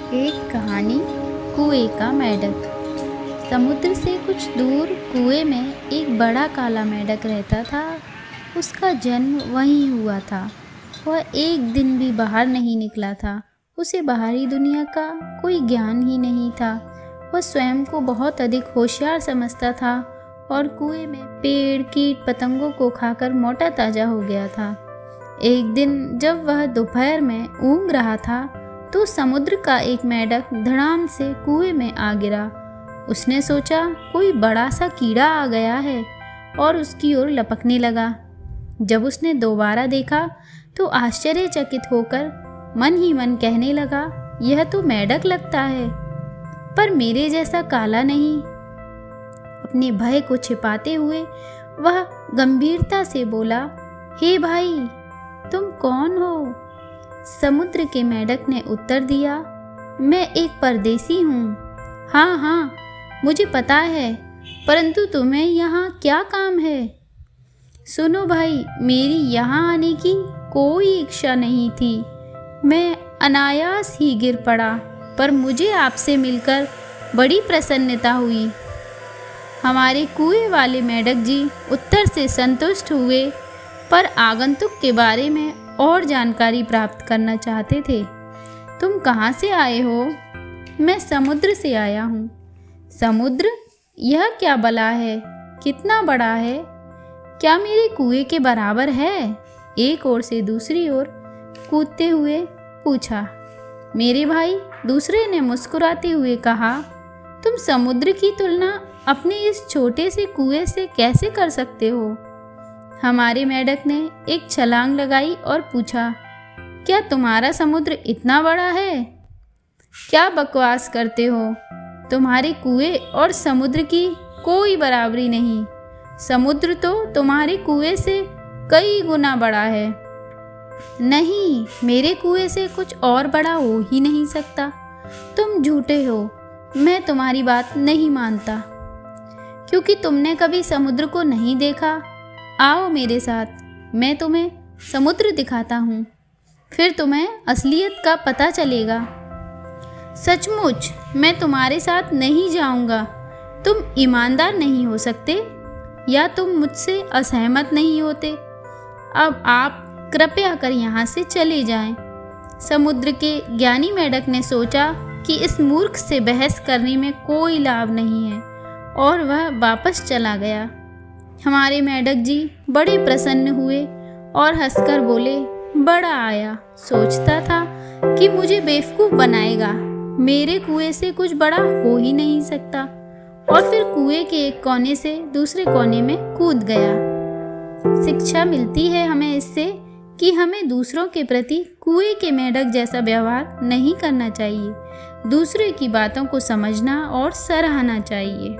एक कहानी कुएं का मेंढक। समुद्र से कुछ दूर कुएं में एक बड़ा काला मेंढक रहता था। उसका जन्म वहीं हुआ था। वह एक दिन भी बाहर नहीं निकला था। उसे बाहरी दुनिया का कोई ज्ञान ही नहीं था। वह स्वयं को बहुत अधिक होशियार समझता था और कुएं में पेड़ कीट पतंगों को खाकर मोटा ताजा हो गया था। एक दिन जब वह दोपहर में ऊँघ रहा था तो समुद्र का एक मेंढक धड़ाम से कुएं में आ गिरा। उसने सोचा कोई बड़ा सा कीड़ा आ गया है और उसकी ओर लपकने लगा। जब उसने दोबारा देखा तो आश्चर्यचकित होकर मन ही मन कहने लगा, यह तो मेंढक लगता है, पर मेरे जैसा काला नहीं। अपने भय को छिपाते हुए वह गंभीरता से बोला, हे भाई, तुम कौन हो? समुद्र के मेंढक ने उत्तर दिया, मैं एक परदेसी हूँ। हाँ हाँ, मुझे पता है, परंतु तुम्हें यहाँ क्या काम है? सुनो भाई, मेरी यहाँ आने की कोई इच्छा नहीं थी। मैं अनायास ही गिर पड़ा, पर मुझे आपसे मिलकर बड़ी प्रसन्नता हुई। हमारे कुएं वाले मेंढक जी उत्तर से संतुष्ट हुए, पर आगंतुक के बारे में और जानकारी प्राप्त करना चाहते थे। तुम कहाँ से आए हो? मैं समुद्र से आया हूँ। समुद्र? यह क्या बला है? कितना बड़ा है? क्या मेरे कुएं के बराबर है? एक ओर से दूसरी ओर कूदते हुए पूछा। मेरे भाई, दूसरे ने मुस्कुराते हुए कहा, तुम समुद्र की तुलना अपने इस छोटे से कुएं से कैसे कर सकते हो? हमारे मेंढक ने एक छलांग लगाई और पूछा, क्या तुम्हारा समुद्र इतना बड़ा है? क्या बकवास करते हो? तुम्हारे कुएं और समुद्र की कोई बराबरी नहीं। समुद्र तो तुम्हारे कुएं से कई गुना बड़ा है। नहीं, मेरे कुएं से कुछ और बड़ा हो ही नहीं सकता। तुम झूठे हो। मैं तुम्हारी बात नहीं मानता, क्योंकि तुमने कभी समुद्र को नहीं देखा। आओ मेरे साथ, मैं तुम्हें समुद्र दिखाता हूँ, फिर तुम्हें असलियत का पता चलेगा। सचमुच मैं तुम्हारे साथ नहीं जाऊँगा। तुम ईमानदार नहीं हो सकते, या तुम मुझसे असहमत नहीं होते। अब आप कृपया कर यहाँ से चले जाएं। समुद्र के ज्ञानी मेंढक ने सोचा कि इस मूर्ख से बहस करने में कोई लाभ नहीं है, और वह वापस चला गया। हमारे मेंढक जी बड़े प्रसन्न हुए और हंसकर बोले, बड़ा आया, सोचता था कि मुझे बेवकूफ़ बनाएगा। मेरे कुएं से कुछ बड़ा हो ही नहीं सकता। और फिर कुएं के एक कोने से दूसरे कोने में कूद गया। शिक्षा मिलती है हमें इससे कि हमें दूसरों के प्रति कुएं के मेंढक जैसा व्यवहार नहीं करना चाहिए। दूसरे की बातों को समझना और सराहना चाहिए।